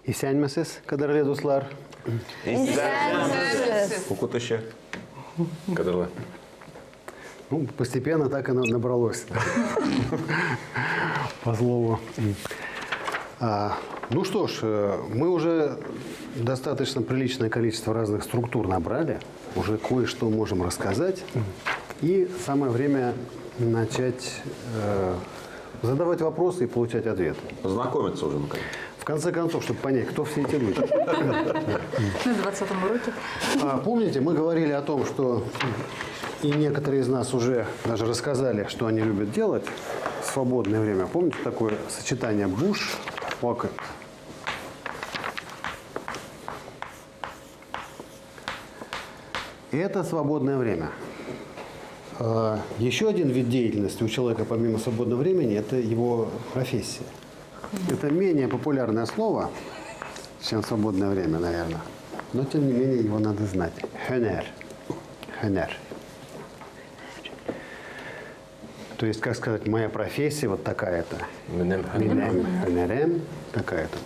İstenmesiz kadarıyla dostlar. Укутыşı. Кадырлы. Ну, постепенно так и набралось. По слову. Ну что ж, мы уже достаточно приличное количество разных структур набрали. Уже кое-что можем рассказать. И самое время начать задавать вопросы и получать ответы. Познакомиться уже наконец. В конце концов, чтобы понять, кто все эти люди. На 20-му уроке. Помните, мы говорили о том, что и некоторые из нас уже даже рассказали, что они любят делать в свободное время. Помните такое сочетание bush pocket? Это свободное время. Еще один вид деятельности у человека, помимо свободного времени, это его профессия. Это менее популярное слово, чем свободное время, наверное. Но, тем не менее, его надо знать. Хенер. Хенер. То есть, как сказать, моя профессия вот такая-то. Хенерем такая-то.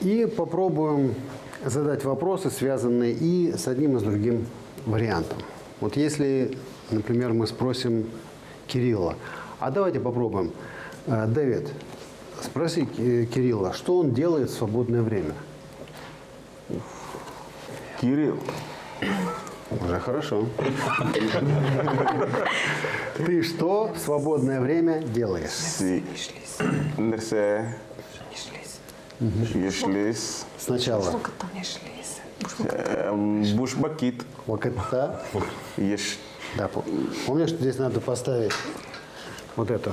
И попробуем задать вопросы, связанные и с одним и с другим вариантом. Вот если, например, мы спросим Кирилла, а давайте попробуем. Дэвид, спроси Кирилла, что он делает в свободное время? Кирилл. Уже хорошо. Ты что в свободное время делаешь? Сначала. Бушбакит. Вакетта. Еш. Да, помнишь, что здесь надо поставить вот это,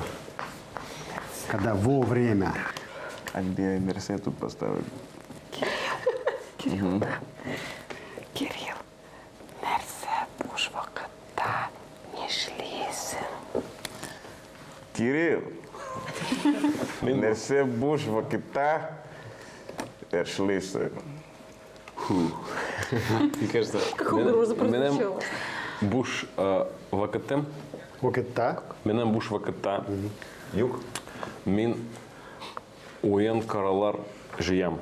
когда вовремя. А где Мерсе тут поставили? Кирилл, Мерсе бушвакта не шлисен. Кирилл. Мерсе бушвакта erschließen. Мне кажется, Как угроза прозвучала. буш вакатем, Вакетта. менен буш вакатта, Юг. мин уен каралар жиям.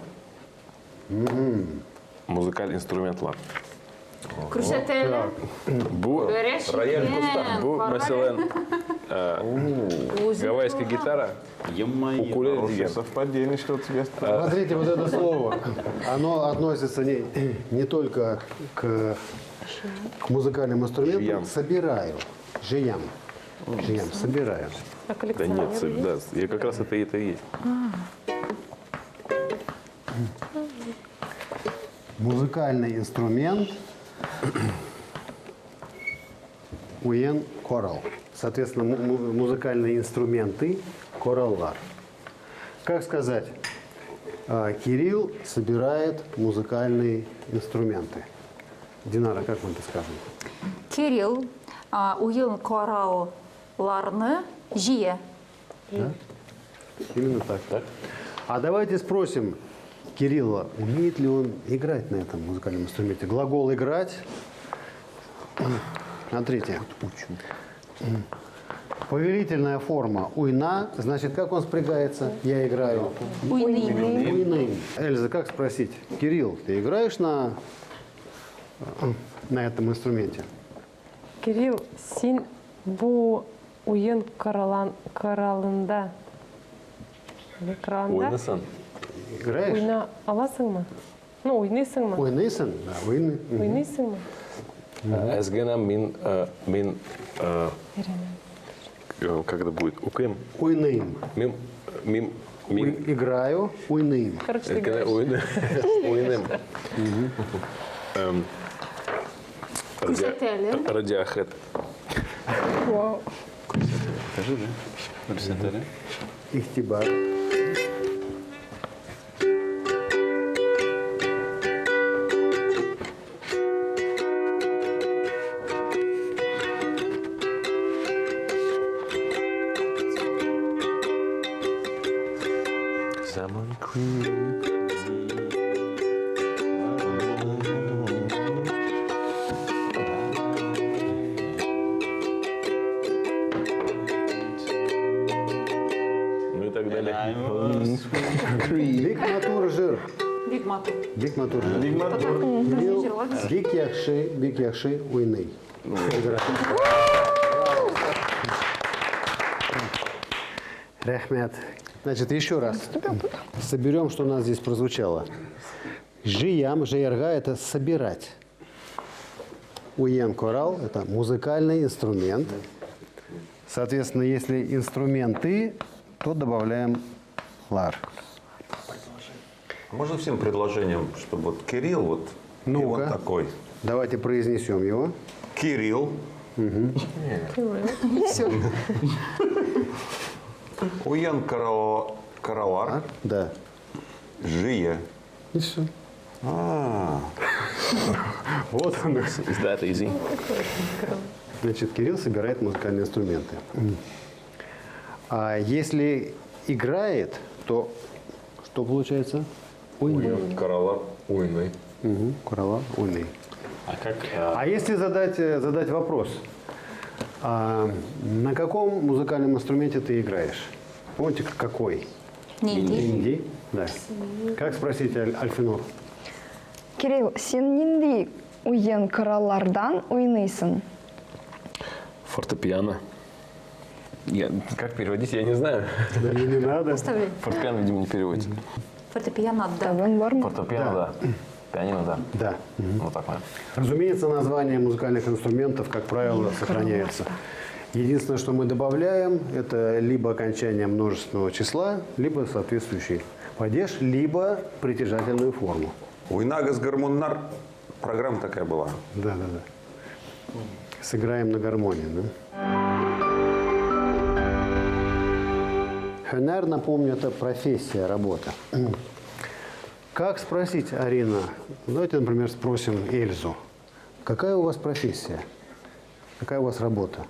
Музыкаль инструментлар. Күрсәтәләр. Бу мәсәлән гавайская гитара, укулеле Хорошее деген. совпадение, что у тебя стало. Смотрите, вот это слово, оно относится не только к музыкальным инструментам. Жиям. Собираю. Жиям. Жиям. Собираю. А Да нет, да, я как раз это и есть. Музыкальный инструмент уен корал. Соответственно, музыкальные инструменты кораллар. Как сказать? Кирилл собирает музыкальные инструменты. Динара, как мы это скажем? Кирилл уен коралларны жие. Да? Именно так. А давайте спросим Кирилла, умеет ли он играть на этом музыкальном инструменте. Глагол «играть». Смотрите. Повелительная форма «уйна». Значит, как он спрягается? Я играю. Уйны. Эльза, как спросить? Кирилл, ты играешь на этом инструменте? Кирилл, син бу уен каралында. Ойнасан. Играешь? Уйна аласыңмы? Ну, уйнайсыңмы? Уйнайсың? Да, уйны. Уйнайсыңмы? Әзгена мин как это будет? Укым. Уйным. Мим Играю. Уйным. Короче, ты играешь. Уйным. Күрсәтәләр. Радиохед. Вау. Скажи, да? Көрсетелер. Ихтибар. Someone creep. Ну и и так далее. Бик матур жир. Биг мату. Бик матур жир. Бик яхши уйный. Рахмет. Значит, еще раз. Соберем, что у нас здесь прозвучало. Жиям, жиярга – это собирать. Уен корал – это музыкальный инструмент. Соответственно, если инструменты, то добавляем лар. Можно всем предложением, чтобы вот Кирилл вот и Ну-ка. вот такой. Давайте произнесем его. Кирилл. Все. Уен Каралар. Да. Жие. И все. А, Вот он. Is that easy? Значит, Кирилл собирает музыкальные инструменты. А если играет, то что получается? Уйный. Каралар уйный. Корала уйный. А как? А если задать вопрос, на каком музыкальном инструменте ты играешь? Помните, какой? Нинди. Инди? Да. Как спросить Альфинур? Кирилл, сен нинди уен каралардан уйныйсын? Фортепиано. Как переводить, я не знаю. Да не надо. Оставляй. Фортепиано, видимо, не переводится. Фортепиано, да. Табын бармы? Фортепиано, да. Пианино, да. Да. Вот так вот. Разумеется, название музыкальных инструментов, как правило, сохраняется. Единственное, что мы добавляем, это либо окончание множественного числа, либо соответствующий падеж, либо притяжательную форму. Уйнагас Гармоннар. Программа такая была. Да. Сыграем на гармонии. Да? Хенер, напомню, это профессия, работа. Как спросить, Арина? Давайте, например, спросим Эльзу. Какая у вас профессия? Какая у вас работа?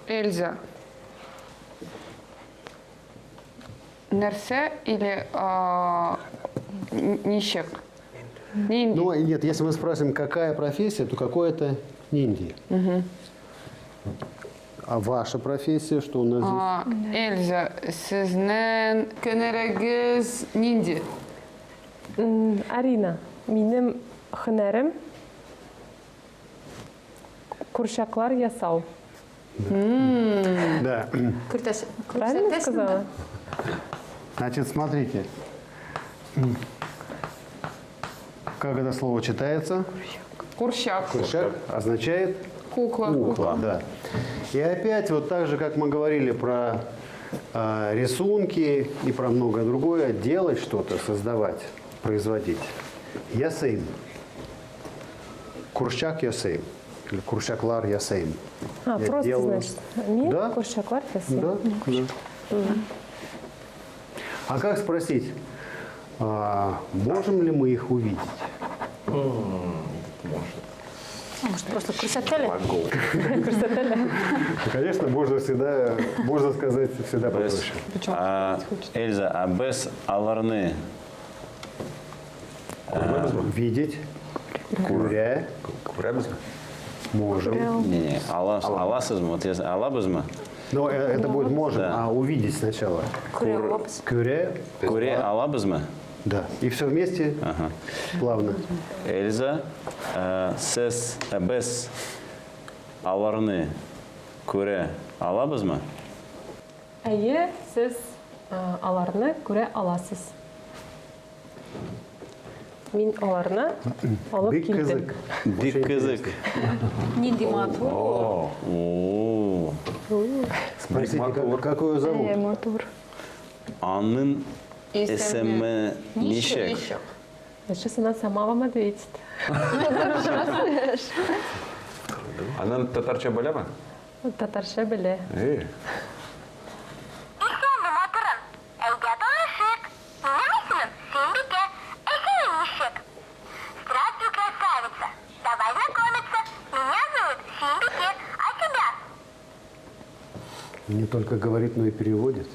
Эльза. Нерсе или нищек? Ну, нет, если мы спросим, какая профессия, то какое это нинди. А ваша профессия, что у нас здесь? Эльза, сезнен кенерегез нинди. Арина, минем хынерим курчаклар ясау. Да. Правильно сказала? Значит, смотрите. Как это слово читается? Курчак. Курчак означает Кукла. кукла. Да. И опять, вот так же, как мы говорили про рисунки и про многое другое, делать что-то, создавать, производить. Ясейм. Курчак ясейм. Или курчаклар ясейм. А, Я просто, делаю- значит, ми Да. курчаклар ясау. Да, да. А как спросить, можем ли мы их увидеть? Может, просто красотели? Конечно, можно сказать всегда попроще. Эльза, а без аларны? Видеть, куря, можем. Не, аласызма, вот если алабызма, Но это будет можем, Да. а увидеть сначала. Курелопс. Кюре, куре алабызма, да. И все вместе плавно. Эльза, сес без аларны, куре алабызма? Әйе, сіз аларны күрә аласыз. Мин аларны алып Бик килдем. кызык. Бик кызык. Нинди мату. О, Спросите, как ее зовут? Матур. анын эсеме нишек? Сейчас она сама вам ответит. Она татарча баляма? Татарша беле. Здравствуй, красавица! Давай знакомиться! Меня зовут Симбике, а тебя? Не только говорит, но и переводит.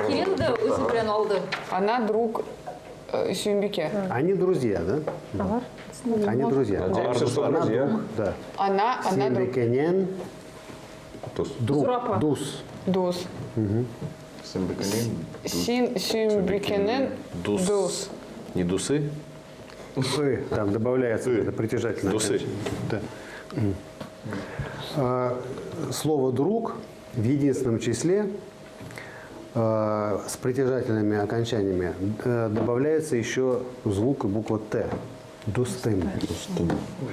Кирилл да өзі білен алды. Она друг Сюмбике. Они друзья, да? Алар Они друзья. Надеемся, что Она друзья. друг, да. Она друг. Симбекенен, друг, Зурапа. дус. Дус. Симбеканин. Симбекенен Дус. дус. Не дусы? Ы, там добавляется это притяжательное Дусы. окончание. Да. Слово «друг» в единственном числе с притяжательными окончаниями добавляется еще звук и буква «т». Дустым.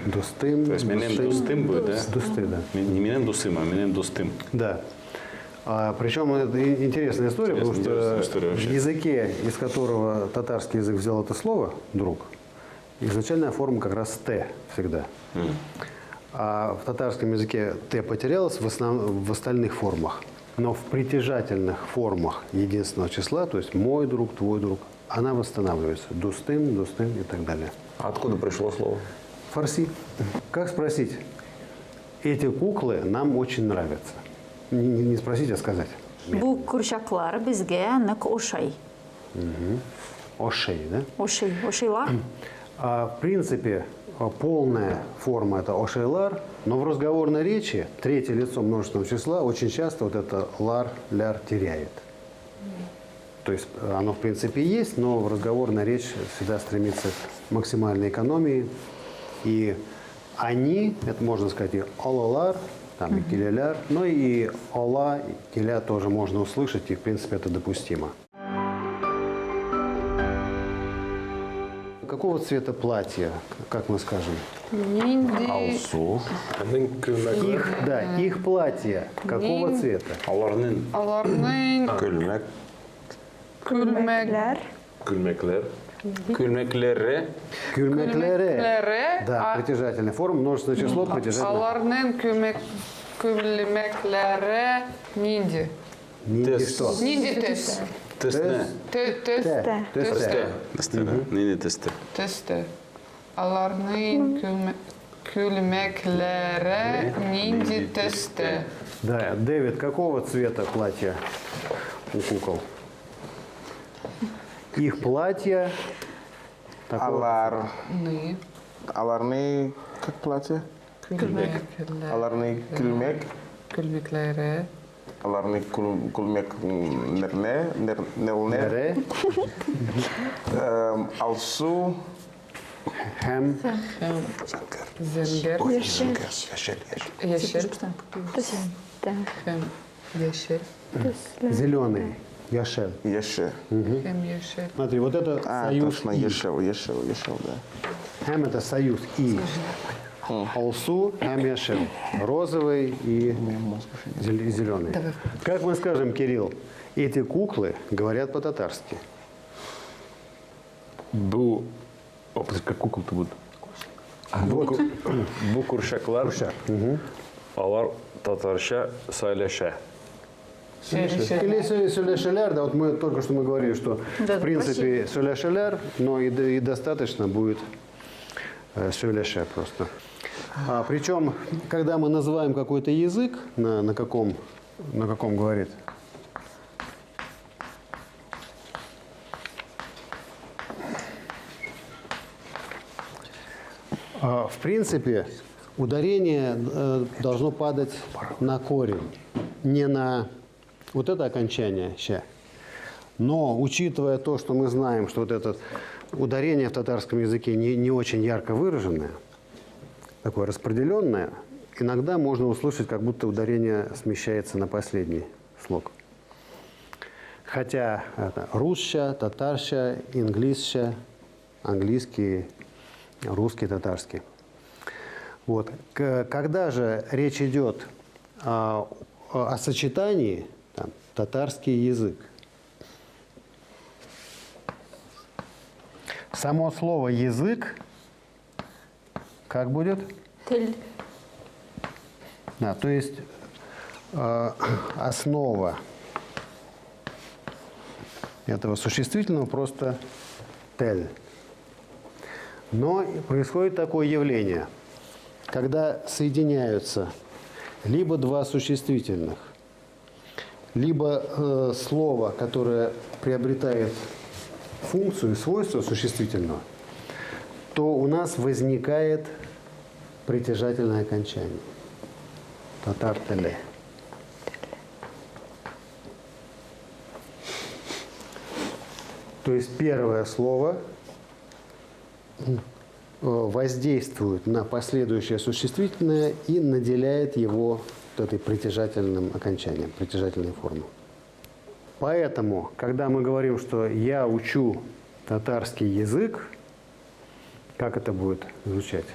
Дустым. То есть менен дустым будет, да? Дусты, да. Не менен дусым, а менен дустым. Да. Причем это интересная история, потому Интересная что история в вообще. языке, из которого татарский язык взял это слово «друг», изначальная форма как раз «т» всегда. А в татарском языке «т» потерялось в остальных формах. Но в притяжательных формах единственного числа, то есть «мой друг», «твой друг», она восстанавливается. Дустым, дустым и так далее. А откуда пришло слово? Фарси. Как спросить? Эти куклы нам очень нравятся. Не спросить, а сказать. Bu kurşaklar bizge nek oşay. Ошей, да? Oşay, oşaylar. В принципе, полная форма – это ошейлар, но в разговорной речи третье лицо множественного числа очень часто вот это лар, ляр теряет. То есть оно, в принципе, есть, но в разговорной речи всегда стремится к максимальной экономии. И они, это можно сказать и олалар, там и киляляр, но и ола, и киля тоже можно услышать, и, в принципе, это допустимо. Какого цвета платье, как мы скажем? Нинди. Алсу. Их платье какого цвета? Аларнын Аларнын Көлмек. күлмек. Külmekler. Külmekleri. Кюльмеклере. Да, А притяжательная форма, множественное число, притяжательное. аларнын күлмеклері нинди. Нинди что? Нинди тес. тесне. Тесте. Тесте. Тесте, да? Нини тесте. Тесте. Аларнын күлмеклері нинди тесте. Да, Дэвид, какого цвета платье у кукол? Их платье такого. Ны. Аларны, как платье? Аларны кюльмек. Күлмеклері. Аларны кюльмек нерне, нелне. Ре, Алсу. хэм, Зенгер. Yeşil. Hem yeşil. зеленый, яшель. Еше. Hem yeşil. Смотри, вот это союз Точно, «и». ешел, да. Хэм – это союз «и». Алсу, хэм, яшель. Розовый и зеленый. Как мы скажем, Кирилл, эти куклы говорят по-татарски. Bu... Как кукол-то будут? Bu kurşaklar. Alar tatarşa söyleşe. Или сюля-шеляр, да, вот мы только что мы говорили, что Да, в принципе сюля-шеляр, но и достаточно будет сюля-ше просто. Причем, когда мы называем какой-то язык, на каком говорит, в принципе, ударение должно падать на корень, не на вот это окончание «ща». Но, учитывая то, что мы знаем, что вот это ударение в татарском языке не очень ярко выраженное, такое распределенное, иногда можно услышать, как будто ударение смещается на последний слог. Хотя это русща, татарща, инглисща, английский, русский, татарский. Вот. Когда же речь идет о сочетании, там, татарский язык, само слово «язык» как будет? Tel. Да, то есть основа этого существительного просто «тель». Но происходит такое явление, когда соединяются либо два существительных, либо слово, которое приобретает функцию и свойства существительного, то у нас возникает притяжательное окончание. Татар-теле. То есть первое слово воздействует на последующее существительное и наделяет его вот этой притяжательным окончанием, притяжательной формой. Поэтому, когда мы говорим, что я учу татарский язык, как это будет звучать?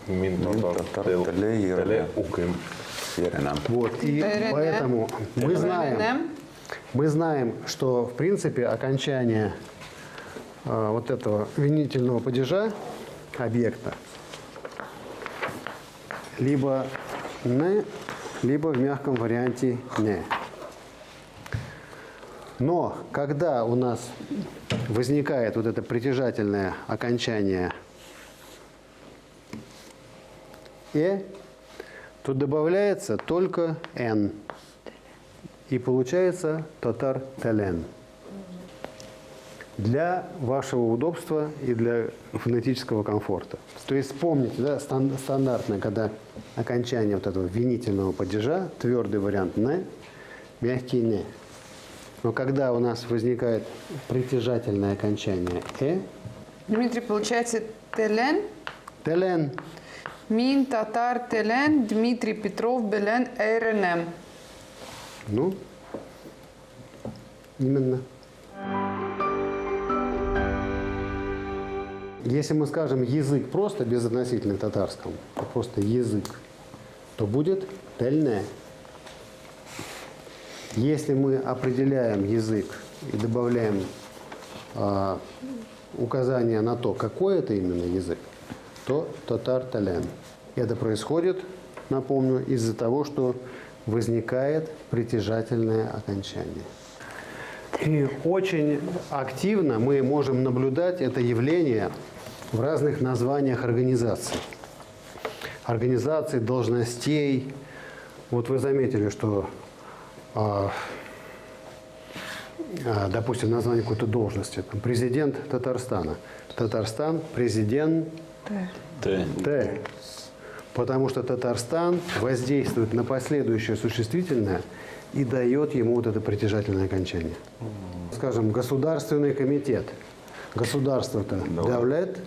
Мин татар теле укым. Вот, и поэтому мы знаем, что в принципе окончание вот этого винительного падежа объекта либо «не», либо в мягком варианте «не». Но когда у нас возникает вот это притяжательное окончание то добавляется только «н». И получается татар-телен. Для вашего удобства и для фонетического комфорта. То есть помните, да, стандартно, когда окончание вот этого винительного падежа, твердый вариант «не», мягкий «не». Но когда у нас возникает притяжательное окончание Дмитрий, получается телен? телен. Мин татар телен, Дмитрий Петров белен эйренем. Ну, именно. Если мы скажем язык просто без относительных татарскому, просто язык, то будет тельне. Если мы определяем язык и добавляем указание на то, какой это именно язык, то татар-телен. Это происходит, напомню, из-за того, что возникает притяжательное окончание. И очень активно мы можем наблюдать это явление в разных названиях организаций. Организаций, должностей. Вот вы заметили, что, допустим, название какой-то должности. Там, президент Татарстана. Татарстан, президент Т. Потому что Татарстан воздействует на последующее существительное и дает ему вот это притяжательное окончание. Скажем, Государственный комитет. Государство-то давляет,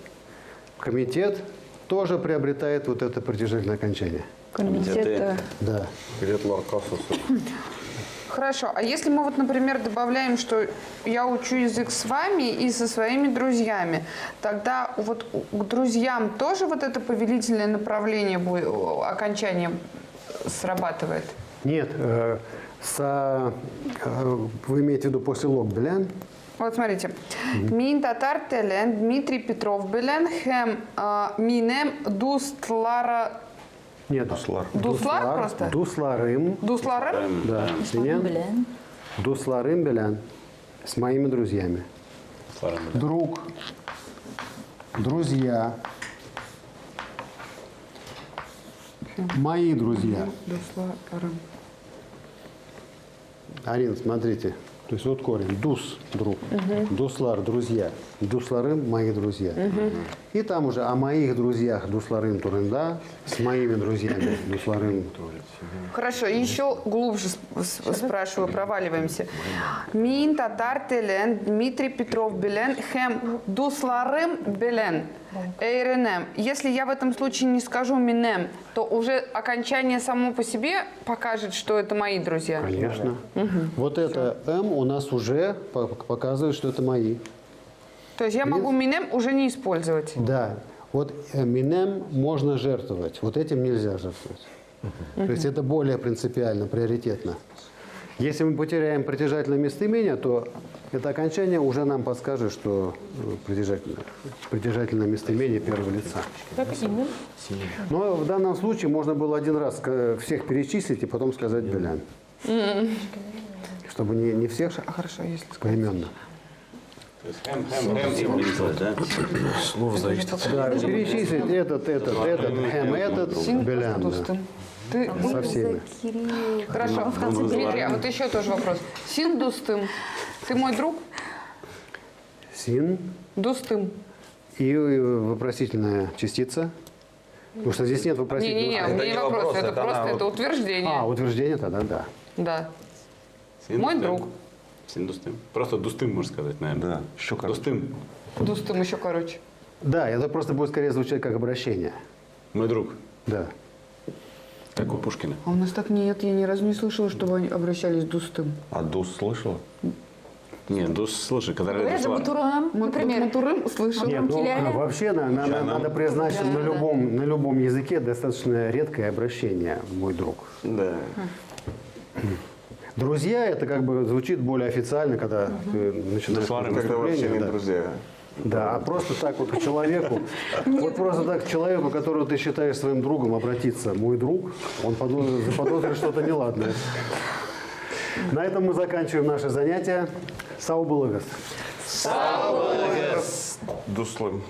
комитет тоже приобретает вот это притяжательное окончание. Комитет. Да. Хорошо, а если мы вот, например, добавляем, что я учу язык с вами и со своими друзьями, тогда вот к друзьям тоже вот это повелительное направление, окончание срабатывает? Нет, вы имеете в виду после лог белян? Вот смотрите. Мин татар телен, Дмитрий Петров белен, хем минем дустлара... Нет. Дуслар просто? Дусларым. Дусларым? Да. Белен. Дусларым белян. С моими друзьями. Друг. Друзья. Мои друзья. Дусларым. Арина, смотрите. То есть вот корень. Дус – друг. Дуслар – друзья. Дусларым – мои друзья. И там уже о моих друзьях дусларым турында, с моими друзьями дусларым. Хорошо, еще глубже спрашиваю, проваливаемся. Мин татар телен, Дмитрий Петров белен, хем дусларым белен. Эйренем. Если я в этом случае не скажу минем, то уже окончание само по себе покажет, что это мои друзья. Конечно. Вот это «м» у нас уже показывает, что это мои. То есть я могу минем уже не использовать. Да. Вот минем можно жертвовать, вот этим нельзя жертвовать. То есть это более принципиально, приоритетно. Если мы потеряем притяжательное местоимение, то это окончание уже нам подскажет, что притяжательное местоимение первого лица. Как имя? Но в данном случае можно было один раз всех перечислить и потом сказать «белян». Чтобы не всех Хорошо, если поименно. Слово зависит от Да, перечислить этот, хэм, этот, «белян». Да. ты... Со всеми. Хорошо. Дмитрий, а вот еще тоже вопрос. Син дустым. Ты мой друг? Син. Дустым. И вопросительная частица. Потому что здесь нет вопросительного. Не-не-не, Это мне не не вопрос, вопрос, это это просто она это вот- утверждение. А, утверждение тогда, да. Да. Син Мой дустым. друг. Син дустым. Просто дустым, можно сказать, наверное. Да, еще короче. Дустым. Дустым еще короче. Да, это просто будет скорее звучать как обращение. Мой друг. Да. Как у Пушкина. А у нас так нет, я ни разу не слышала, чтобы они обращались к дустым. А Дус слышала? Нет, дус, слушай, когда Говорят же Руслан- Матурам, например. Матурым слышал. Нет, ну, Киляля? вообще надо признать, что на любом языке достаточно редкое обращение «мой друг». Да. Друзья, это как бы звучит более официально, когда ты начинаешь Друзья, Это вообще не да. друзья. Да, а просто так вот к человеку, вот просто так к человеку, которого ты считаешь своим другом, обратиться, мой друг, он заподозрит что-то неладное. На этом мы заканчиваем наше занятие. Сау Булыгас. Дуслым.